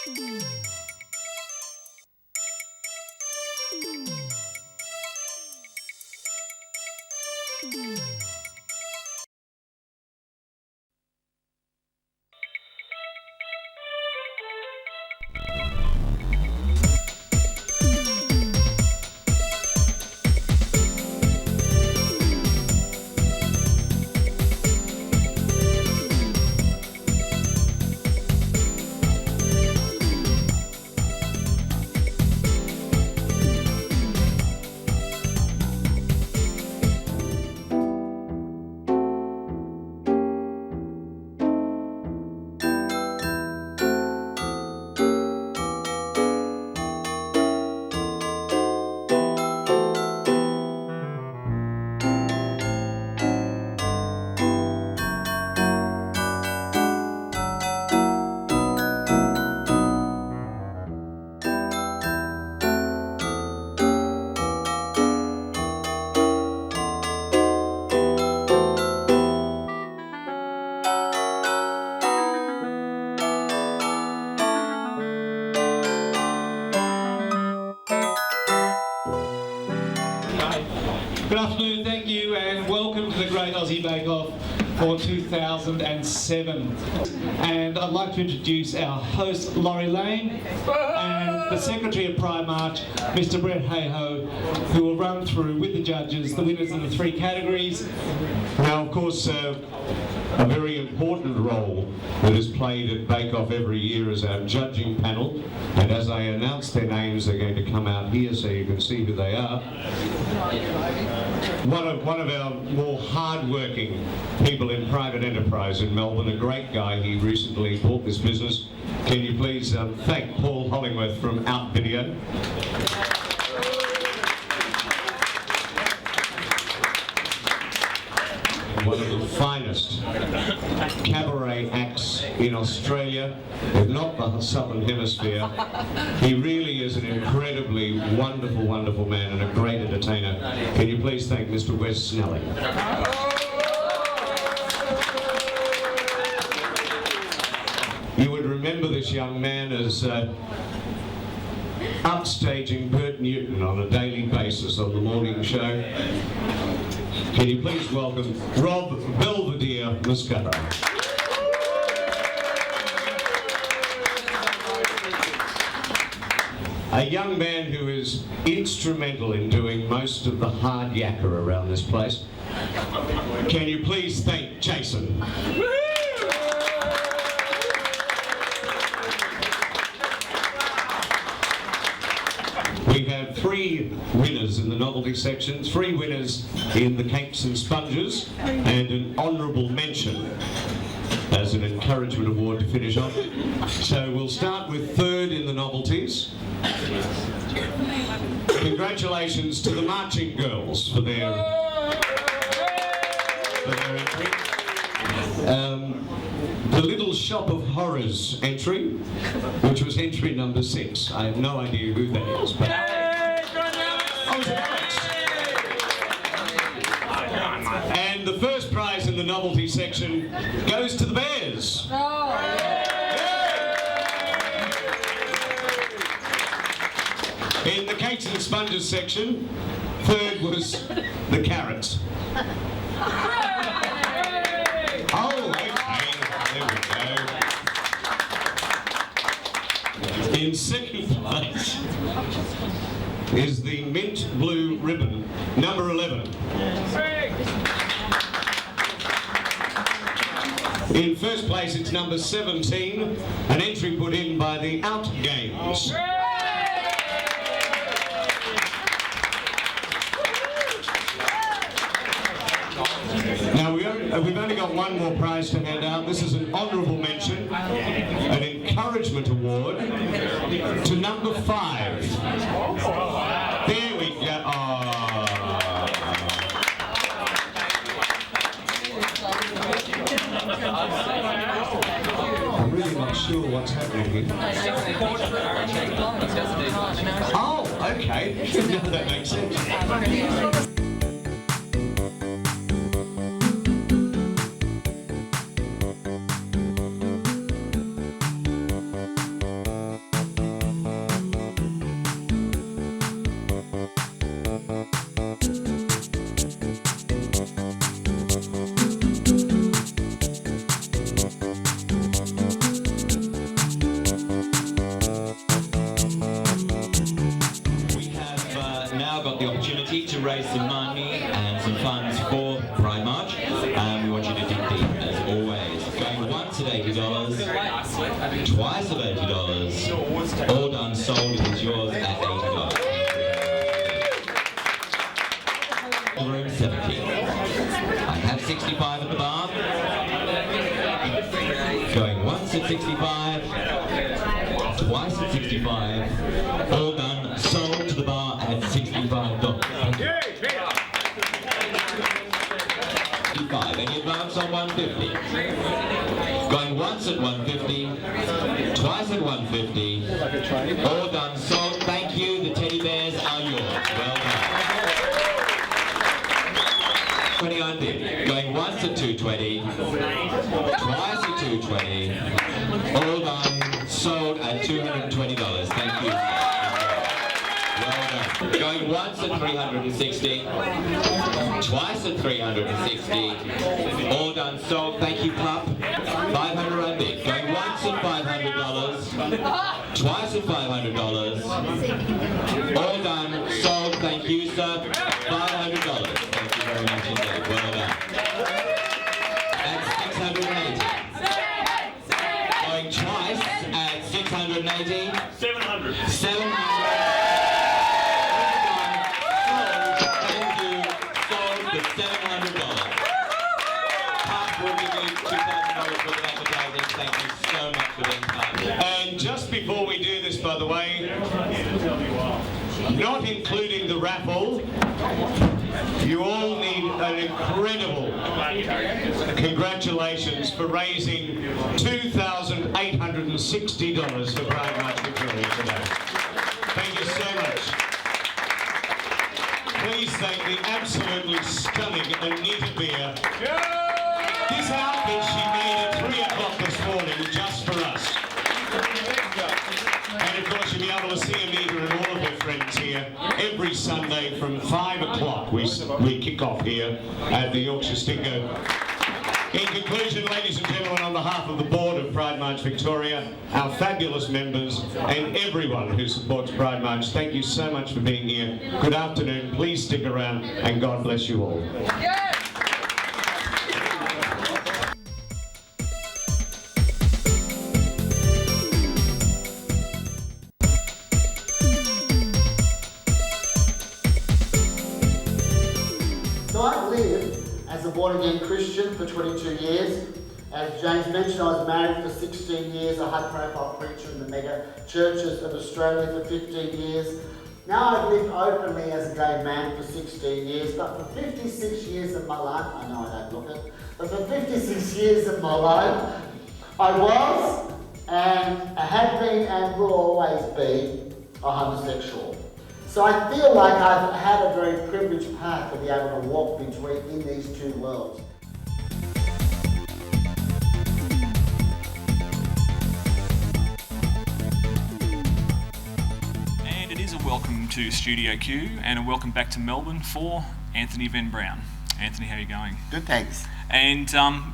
Good afternoon, thank you, and welcome to the Great Aussie Bake Off for 2007. And I'd like to introduce our host, Laurie Lane, and the Secretary of Pride March, Mr. Brett Hayho, who will run through with the judges the winners in the three categories. Now, of course, a very important role that is played at Bake Off every year is our judging panel, and as I announce their names, they're going to come out here so you can see who they are. One of our more hard-working people in private enterprise in Melbourne, a great guy, he recently bought this business. Can you please thank Paul Hollingworth from Out Video. One of the finest cabaret acts in Australia, if not the Southern Hemisphere. He really is an incredibly wonderful, wonderful man and a great entertainer. Can you please thank Mr. Wes Snelling? You would remember this young man as upstaging Bert Newton on a daily basis on the morning show. Can you please welcome Rob Belvedere Muscato. A young man who is instrumental in doing most of the hard yakka around this place. Can you please thank Jason? We have 3 winners in the novelty section, 3 winners in the cakes and sponges, and an honourable mention as an encouragement award to finish off. So we'll start with 3rd in the novelties. Congratulations to the Marching Girls for their entry. The Little Shop of Horrors entry, which was entry number 6. I have no idea who that is, but... Oh, it's Alex! And the first prize in the novelty section goes to the Bears. In the cakes and sponges section, 3rd was the Carrots. Oh, okay, there we go. In 2nd place is the mint blue ribbon, number 11. In 1st place, it's number 17, an entry put in by the Out Games. Now, we've only got one more prize to hand out. This is an honourable mention, an encouragement award to number 5. There we go. Oh. I'm really not sure what's happening here. Oh, okay. No, that makes sense. raise some money and some funds for Pride March. We want you to dig deep, as always. Going once at $80, twice at $80, all done, sold is yours at $80. Room 70. I have 65 at the bar. Going once at 65, twice at 65, all done, sold to the bar at $65. 65. Any advance on 150? Going once at 150, twice at 150, all done, sold. Thank you. The teddy bears are yours. Well done. 29.50. Going once at 220, twice at 220, all done, sold at $220. Thank you. Well done. Going once at 360, twice at 360, all done, sold. Thank you, Pup. 500 rand bid. Going once at $500, twice at $500, all done, sold. Thank you, sir. $500. Thank you very much indeed. Well done. At 680. Going twice at 680. 700. 700. Thank you. Sold for $700. Pup will give you $2,000 worth of advertising. Thank you so much for being part of it. And just before we do this, by the way, not including the raffle, you all need an incredible congratulations for raising $2,860 for Pride March Victoria today. Thank you so much. Please thank the absolutely stunning Anita Beer. This outfit she made at 3 o'clock this morning just for us. And of course you'll be able to see Anita and all of her friends here every Sunday from 5 o'clock. We kick off here at the Yorkshire Stingo. In conclusion, ladies and gentlemen, on behalf of the board of Pride March Victoria, our fabulous members and everyone who supports Pride March, thank you so much for being here. Good afternoon, please stick around and God bless you all. So I've lived as a born-again Christian for 22 years. As James mentioned, I was married for 16 years, a high-profile preacher in the mega churches of Australia for 15 years. Now I've lived openly as a gay man for 16 years, but for 56 years of my life, I know I don't look it, but for 56 years of my life, I was, and I have been and will always be, a homosexual. So I feel like I've had a very privileged path to be able to walk in these two worlds. And it is a welcome to Studio Q and a welcome back to Melbourne for Anthony Venn-Brown. Anthony, how are you going? Good, thanks. And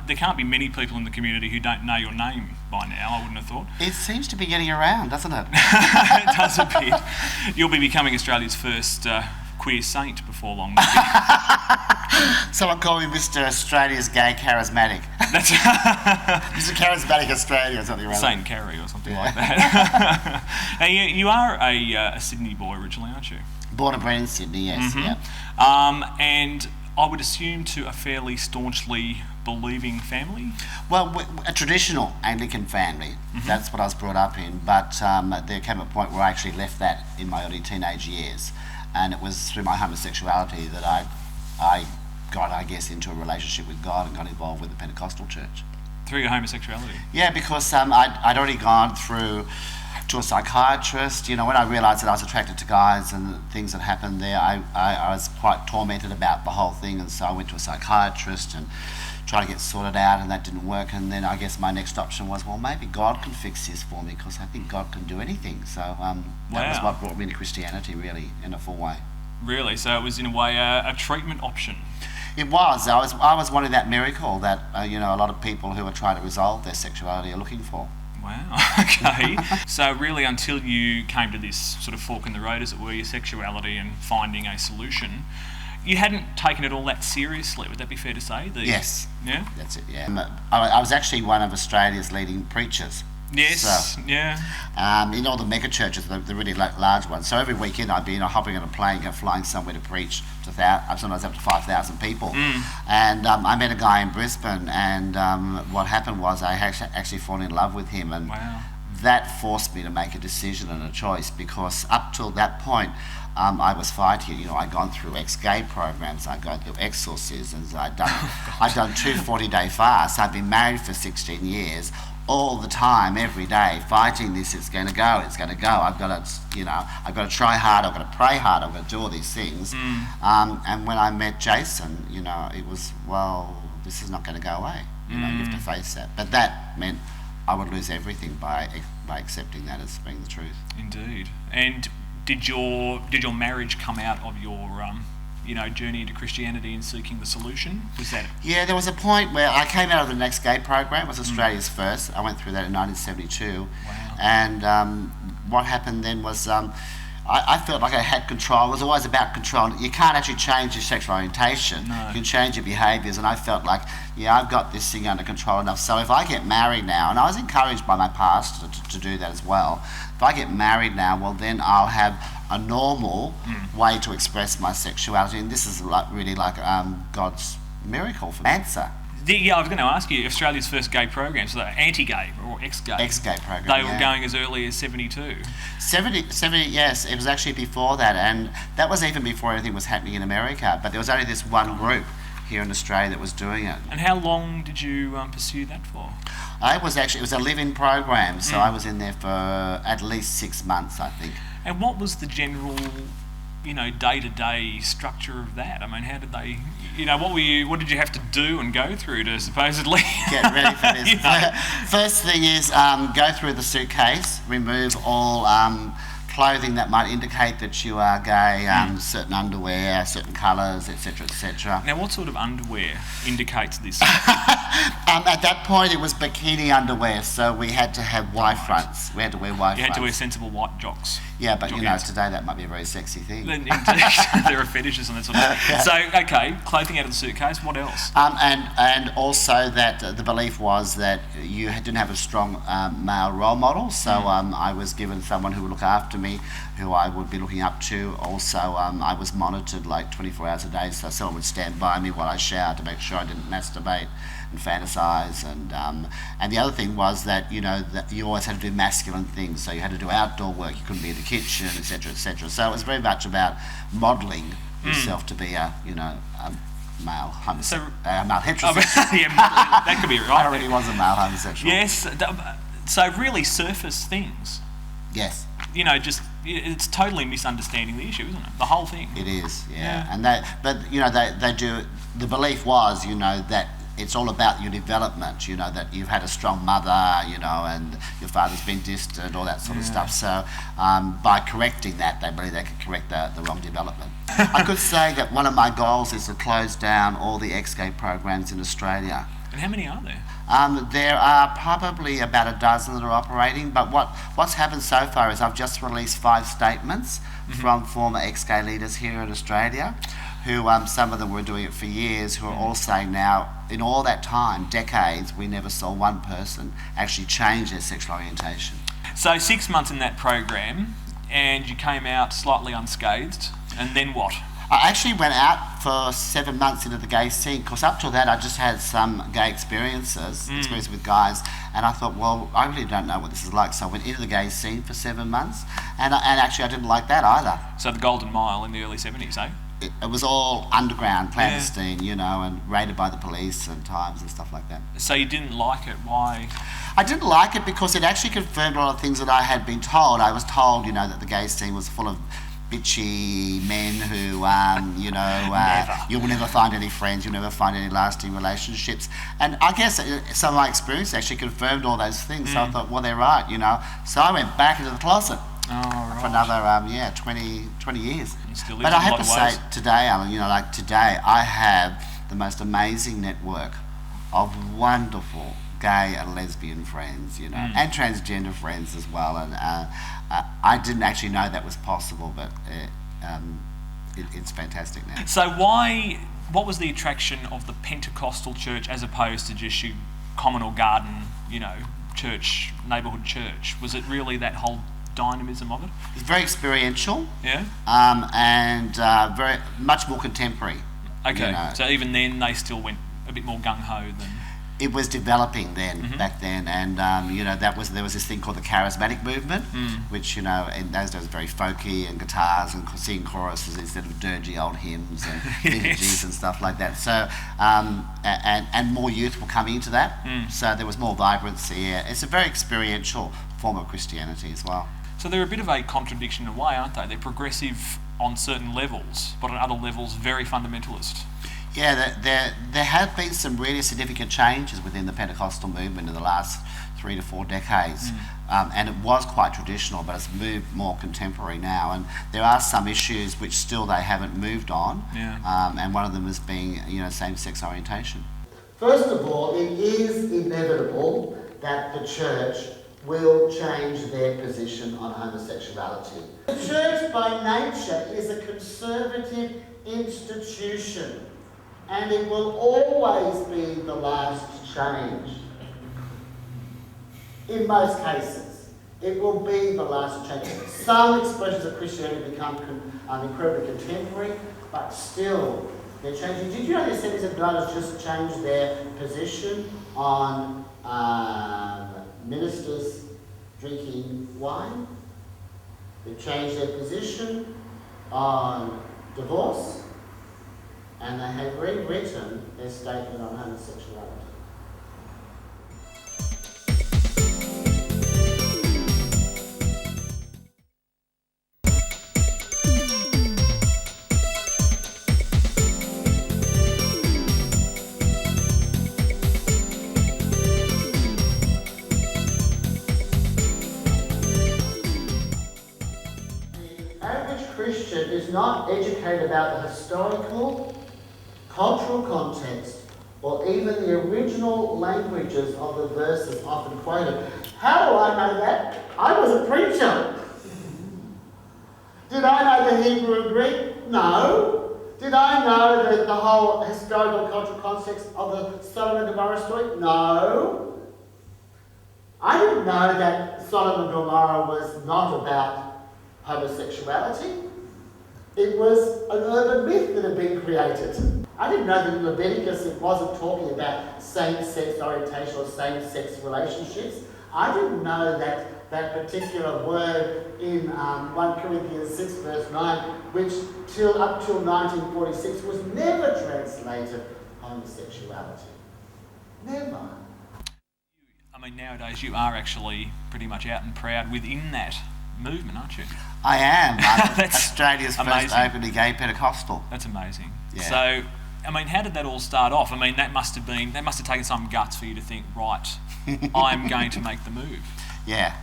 there can't be many people in the community who don't know your name by now, I wouldn't have thought. It seems to be getting around, doesn't it? It does a bit. You'll be becoming Australia's first queer saint before long. Someone call me Mr. Australia's Gay Charismatic. That's Mr. Charismatic Australia or something like that. Saint Carrie or something like that. Now, you are a Sydney boy originally, aren't you? Born and bred in Sydney, yes. Mm-hmm. Yeah. And I would assume to a fairly staunchly believing family? Well, a traditional Anglican family. Mm-hmm. That's what I was brought up in. But there came a point where I actually left that in my early teenage years. And it was through my homosexuality that I got, I guess, into a relationship with God and got involved with the Pentecostal church. Through your homosexuality? Yeah, because I'd already gone through to a psychiatrist. You know, when I realised that I was attracted to guys and things that happened there, I was quite tormented about the whole thing, and so I went to a psychiatrist and tried to get sorted out, and that didn't work. And then I guess my next option was, well, maybe God can fix this for me, because I think God can do anything. So that was what brought me to Christianity, really, in a full way. Really? So it was, in a way, a treatment option? It was. I was wanting that miracle that a lot of people who are trying to resolve their sexuality are looking for. Wow, okay. So really, until you came to this sort of fork in the road, as it were, your sexuality and finding a solution, you hadn't taken it all that seriously, would that be fair to say? Yes. Yeah? That's it, yeah. I was actually one of Australia's leading preachers. Yes, So, yeah. in all the mega churches, the really large ones. So every weekend I'd be hopping on a plane, flying somewhere to preach to sometimes up to 5,000 people. And I met a guy in Brisbane, and what happened was I actually fallen in love with him, and Wow. that forced me to make a decision and a choice, because up till that point I was fighting. I'd gone through ex-gay programs, I'd gone through exorcisms, I'd done 2 40-day fasts. I'd been married for 16 years. All the time, every day, fighting this. It's going to go. I've got to try hard. I've got to pray hard. I've got to do all these things. And when I met Jason, it was, well, this is not going to go away. You have to face that. But that meant I would lose everything by accepting that as being the truth. Indeed. And did your marriage come out of your journey into Christianity and seeking the solution? Was that? Yeah, there was a point where I came out of the Next Gay program. It was Australia's first. I went through that in 1972. Wow. And what happened then was I felt like I had control. It was always about control. You can't actually change your sexual orientation. No. You can change your behaviours. And I felt like, I've got this thing under control enough. So if I get married now, and I was encouraged by my pastor to do that as well, if I get married now, well, then I'll have a normal way to express my sexuality. And this is really like God's miracle for answer. Yeah, I was going to ask you, Australia's first gay program, so anti-gay or ex-gay. Ex-gay program, They were going as early as 72. 70, yes, it was actually before that, and that was even before anything was happening in America, but there was only this one group here in Australia that was doing it. And how long did you pursue that for? It was a live-in program, so I was in there for at least 6 months, I think. And what was the general, day-to-day structure of that? I mean, how did they, what did you have to do and go through to supposedly get ready for this? First thing is go through the suitcase, remove all clothing that might indicate that you are gay, certain underwear, certain colours, etc., etc. Now, what sort of underwear indicates this? At that point, it was bikini underwear, so we had to have Y fronts. We had to wear Y fronts. You had to wear sensible white jocks. Yeah, but today that might be a very sexy thing. There are fetishes and that sort of thing. So, okay, clothing out of the suitcase. What else? And also that the belief was that you didn't have a strong male role model. So I was given someone who would look after me, who I would be looking up to. Also, I was monitored like 24 hours a day, so someone would stand by me while I showered to make sure I didn't masturbate and fantasize. And the other thing was that that you always had to do masculine things. So you had to do outdoor work. You couldn't be in the kitchen, etc., etc. So it was very much about modelling yourself to be a male homosexual, male heterosexual. Yeah, that could be right. I already was a male homosexual. Yes. So really surface things. Yes. It's totally misunderstanding the issue, isn't it? The whole thing. It is, yeah. And they do. The belief was, that it's all about your development. That you've had a strong mother, and your father's been distant, all that sort of stuff. So by correcting that, they believe they can correct the wrong development. I could say that one of my goals is to close down all the ex-gay programs in Australia. And how many are there? There are probably about a dozen that are operating, but what's happened so far is I've just released 5 statements from former ex-gay leaders here in Australia, who some of them were doing it for years, who are all saying now, in all that time, decades, we never saw one person actually change their sexual orientation. So 6 months in that program, and you came out slightly unscathed, and then what? I actually went out for 7 months into the gay scene, because up till that I just had some gay experiences with guys, and I thought, well, I really don't know what this is like, so I went into the gay scene for 7 months, and actually I didn't like that either. So the Golden Mile in the early 70s, eh? It was all underground, clandestine, and raided by the police and times and stuff like that. So you didn't like it, why? I didn't like it because it actually confirmed a lot of things that I had been told. I was told, that the gay scene was full of bitchy men who, you'll never find any friends, you'll never find any lasting relationships. And I guess some of my experience actually confirmed all those things. So I thought, well, they're right, So I went back into the closet for another, 20 years. But I have to say, today, Alan, today, I have the most amazing network of wonderful gay and lesbian friends, and transgender friends as well. And I didn't actually know that was possible, but it's fantastic now. So what was the attraction of the Pentecostal church as opposed to just your common or garden, church, neighbourhood church? Was it really that whole dynamism of it? It's very experiential. Yeah. And very much more contemporary. Okay. So even then, they still went a bit more gung ho than. It was developing then, back then, and there was this thing called the charismatic movement, which in those days was very folky and guitars and singing choruses instead of dirgy old hymns and liturgies and stuff like that. So and more youth were coming into that, so there was more vibrancy. Yeah. It's a very experiential form of Christianity as well. So they're a bit of a contradiction in a way, aren't they? They're progressive on certain levels, but on other levels very fundamentalist. Yeah, there have been some really significant changes within the Pentecostal movement in the last 3 to 4 decades, and it was quite traditional, but it's moved more contemporary now. And there are some issues which still they haven't moved on, and one of them is being, same-sex orientation. First of all, it is inevitable that the church will change their position on homosexuality. The church by nature is a conservative institution, and it will always be the last to change. In most cases, it will be the last to change. Some expressions of Christianity become incredibly contemporary, but still they're changing. Did you know the Assemblies of God has just changed their position on ministers drinking wine? They've changed their position on divorce, and they have rewritten their statement on homosexuality. The average Christian is not educated about the historical, cultural context, or even the original languages of the verses often quoted. How do I know that? I was a preacher. Did I know the Hebrew and Greek? No. Did I know the whole historical cultural context of the Sodom and Gomorrah story? No. I didn't know that Sodom and Gomorrah was not about homosexuality. It was an urban myth that had been created. I didn't know that in Leviticus it wasn't talking about same-sex orientation or same-sex relationships. I didn't know that that particular word in 1 Corinthians 6 verse 9, which up till 1946 was never translated homosexuality. Never. I mean, nowadays you are actually pretty much out and proud within that movement, aren't you? I am. I'm That's Australia's first amazing. openly gay Pentecostal. That's amazing. Yeah. So, I mean, how did that all start off? I mean, that must have taken some guts for you to think, right, I'm going to make the move. Yeah,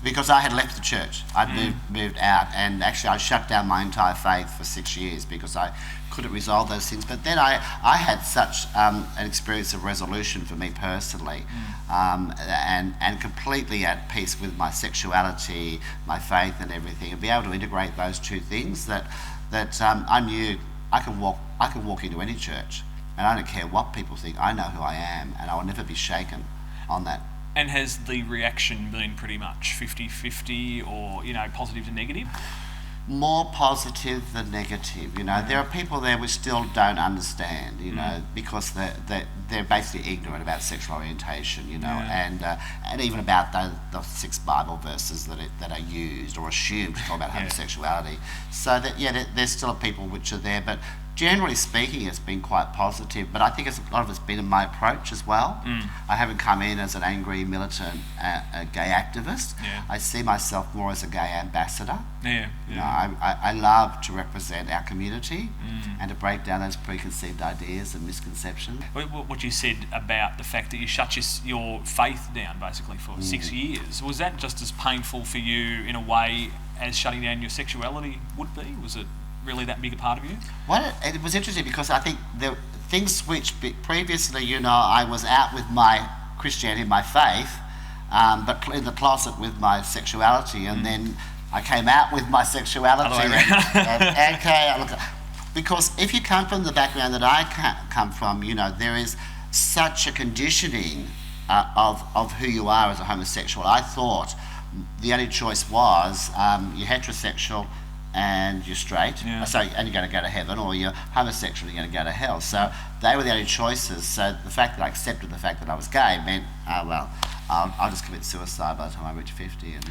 because I had left the church. I'd moved out, and actually I shut down my entire faith for 6 years because I couldn't resolve those things. But then I had such an experience of resolution for me personally, and completely at peace with my sexuality, my faith and everything, and be able to integrate those two things that I knew I can walk into any church, and I don't care what people think. I know who I am, and I will never be shaken on that. And has the reaction been pretty much 50-50 or, positive to negative? More positive than negative. There are people there which still don't understand, because they're basically ignorant about sexual orientation, and even about the 6 Bible verses that are used or assumed to talk about homosexuality. So that there's still people which are there, but generally speaking, it's been quite positive, but I think a lot of it's been in my approach as well. I haven't come in as an angry, militant, gay activist. I see myself more as a gay ambassador. I love to represent our community and to break down those preconceived ideas and misconceptions. What you said about the fact that you shut your faith down basically for 6 years, was that just as painful for you in a way as shutting down your sexuality would be? Was it really that big a part of you? Well, it was interesting because I think things switched. Previously, I was out with my Christianity, my faith, but in the closet with my sexuality, and then I came out with my sexuality. Other way around. Okay, because if you come from the background that I come from, you know, there is such a conditioning of who you are as a homosexual. I thought the only choice was you're heterosexual and you're straight, Yeah. so, and you're going to go to heaven, or you're homosexual and you're going to go to hell. So they were the only choices. So the fact that I accepted the fact that I was gay meant, I'll just commit suicide by the time I reach 50. And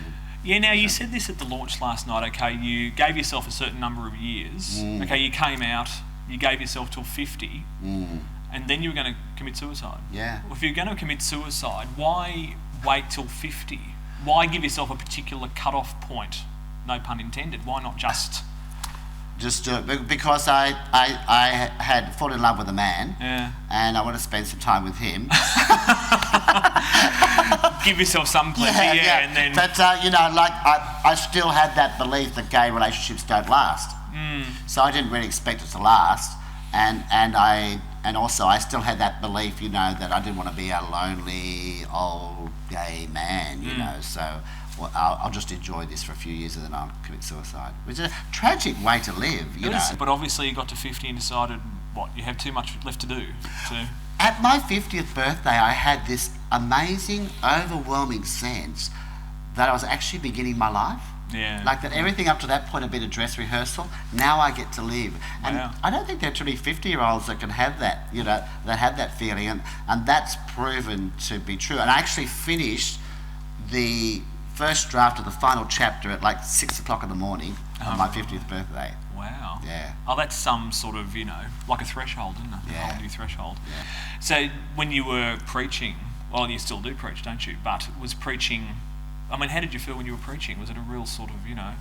Yeah, now you said this at the launch last night, okay, you gave yourself a certain number of years, okay, you came out, you gave yourself till 50, and then you were going to commit suicide. Yeah. Well, if you're going to commit suicide, why wait till 50? Why give yourself a particular cut-off point? No pun intended. Why not just do it? Because I had fallen in love with a man, Yeah. and I want to spend some time with him. give yourself some pleasure, and then... But, you know, like, I still had that belief that gay relationships don't last. So I didn't really expect it to last. And also I still had that belief, you know, that I didn't want to be a lonely old gay man, you know. So well, I'll just enjoy this for a few years and then I'll commit suicide. Which is a tragic way to live, you know. But obviously you got to 50 and decided, what, you have too much left to do. At my 50th birthday, I had this amazing, overwhelming sense that I was actually beginning my life. Yeah. Like that everything up to that point had been a dress rehearsal. Now I get to live. And Wow. I don't think there are too many 50-year-olds that can have that, you know, that have that feeling. And that's proven to be true. And I actually finished the first draft of the final chapter at like 6 o'clock in the morning on my 50th birthday. Wow. Yeah. Oh, that's some sort of, you know, like a threshold, isn't it? Yeah. A whole new threshold. Yeah. So when you were preaching, well, you still do preach, don't you? But was preaching, I mean, how did you feel when you were preaching? Was it a real sort of, you know...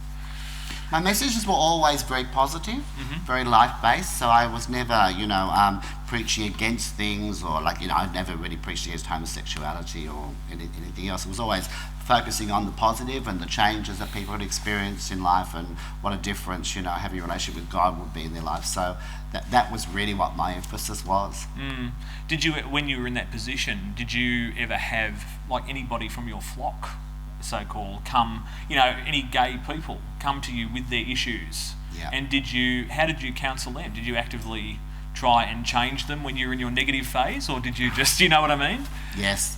My messages were always very positive, very life-based, so I was never, you know, preaching against things, or like, you know, I never really preached against homosexuality or anything else. It was always focusing on the positive and the changes that people had experienced in life and what a difference, you know, having a relationship with God would be in their life. So that was really what my emphasis was. Did you, when you were in that position, did you ever have, like, anybody from your flock, so-called, come, you know, any gay people come to you with their issues? Yeah. And how did you counsel them? Did you actively try and change them when you were in your negative phase, or did you just, you know what I mean? Yes.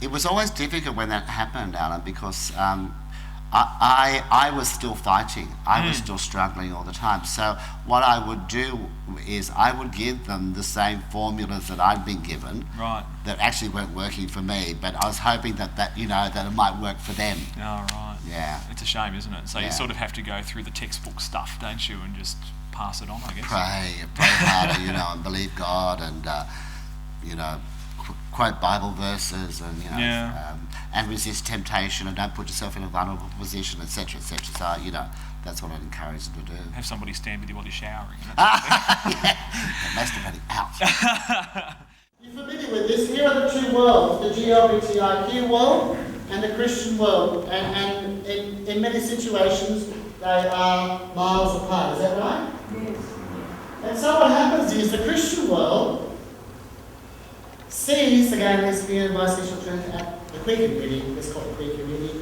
It was always difficult when that happened, Alan, because I was still fighting. I was still struggling all the time. So what I would do is I would give them the same formulas that I'd been given, Right. that actually weren't working for me, but I was hoping that you know, that it might work for them. Oh, right. Yeah. It's a shame, isn't it? So Yeah. you sort of have to go through the textbook stuff, don't you, and just pass it on, I guess. Pray harder, you know, and believe God, and you know, quote Bible verses, and you know, Yeah. and resist temptation, and don't put yourself in a vulnerable position, etc., etc. So you know, that's what I'd encourage them to do. Have somebody stand with you while you're showering. Masturbating out. You're familiar with this? Here are the two worlds, the GLBTIQ world and the Christian world, and in many situations they are miles apart. Is that right? Yes. And so what happens is the Christian world sees the gay, lesbian, bisexual, trans, the queer community, let's call it the queer community,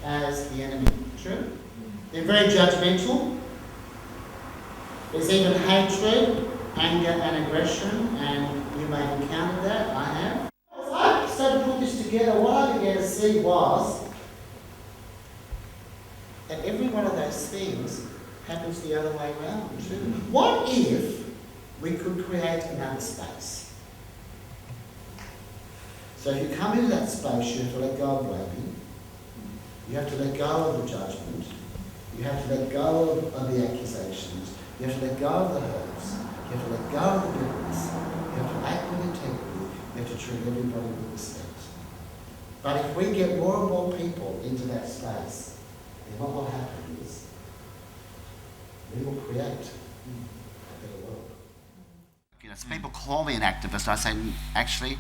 as the enemy. True? They're very judgmental. There's even hatred, anger and aggression, and you may have encountered that, I have. As I started to put this together, what I began to see was that every one of those things happens the other way around, too. What if we could create another space? So if you come into that space, you have to let go of blaming, you have to let go of the judgment, you have to let go of the accusations, you have to let go of the hurts, you have to let go of the bitterness, you have to act with integrity, you have to treat everybody with respect. But if we get more and more people into that space, then what will happen is we will create a better world. You know, so people call me an activist. I say, actually,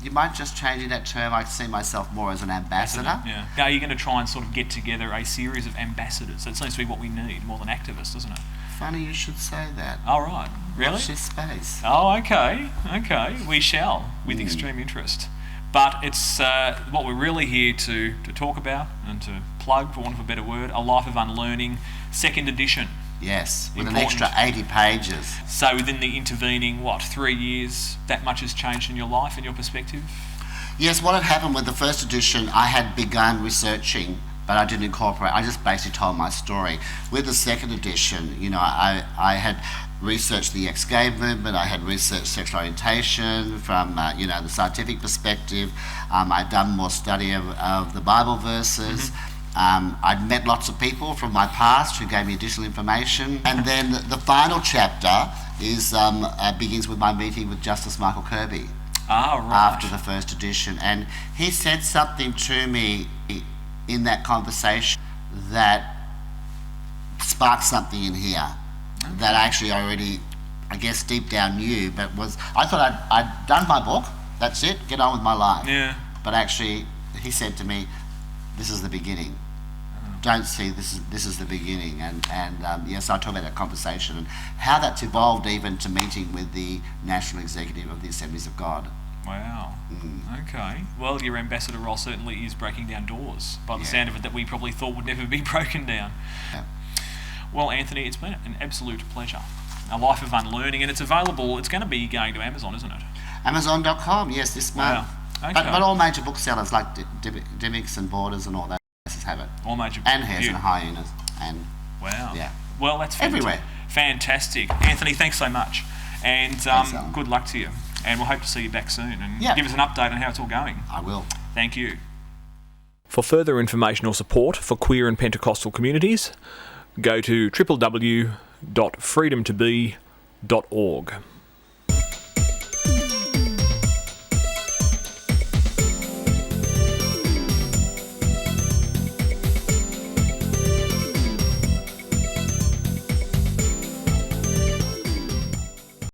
you might just changing that term. I see myself more as an ambassador. Yeah. Now you're going to try and sort of get together a series of ambassadors. That seems to be what we need more than activists, doesn't it? Funny you should say that. All right. Really? Watch this space. Oh, okay. Okay. We shall, with extreme interest. But it's what we're really here to talk about and to plug, for want of a better word, A Life of Unlearning, 2nd edition. Yes, with Important. an extra 80 pages. So within the intervening, 3 years, that much has changed in your life and your perspective? Yes, what had happened with the first edition, I had begun researching, but I didn't incorporate. I just basically told my story. With the second edition, I had researched the ex-gay movement, I had researched sexual orientation from, the scientific perspective. I'd done more study of the Bible verses. I'd met lots of people from my past who gave me additional information. And then the final chapter is begins with my meeting with Justice Michael Kirby. Ah, right. After the first edition, and he said something to me in that conversation that sparked something in here that I actually already, I guess, deep down knew, but I thought I'd done my book, that's it, get on with my life. Yeah. But actually, he said to me, this is the beginning. Don't see this is the beginning, and yes, I talk about that conversation and how that's evolved even to meeting with the National Executive of the Assemblies of God. Wow. Okay. Well, your ambassador role certainly is breaking down doors, by the sound of it, that we probably thought would never be broken down. Yeah. Well, Anthony, it's been an absolute pleasure. A Life of Unlearning, and it's available. It's going to be going to Amazon, isn't it? Amazon.com, yes, this month. Wow. Okay. But all major booksellers like Dimmicks and Borders and all that places have it. All major. And Hares and Hyenas and wow. Yeah. Well, that's everywhere. Fantastic, Anthony. Thanks so much, and Thanks, Alan. good luck to you. And we'll hope to see you back soon and Yeah. give us an update on how it's all going. I will. Thank you. For further information or support for queer and Pentecostal communities, go to www.freedomtobe.org.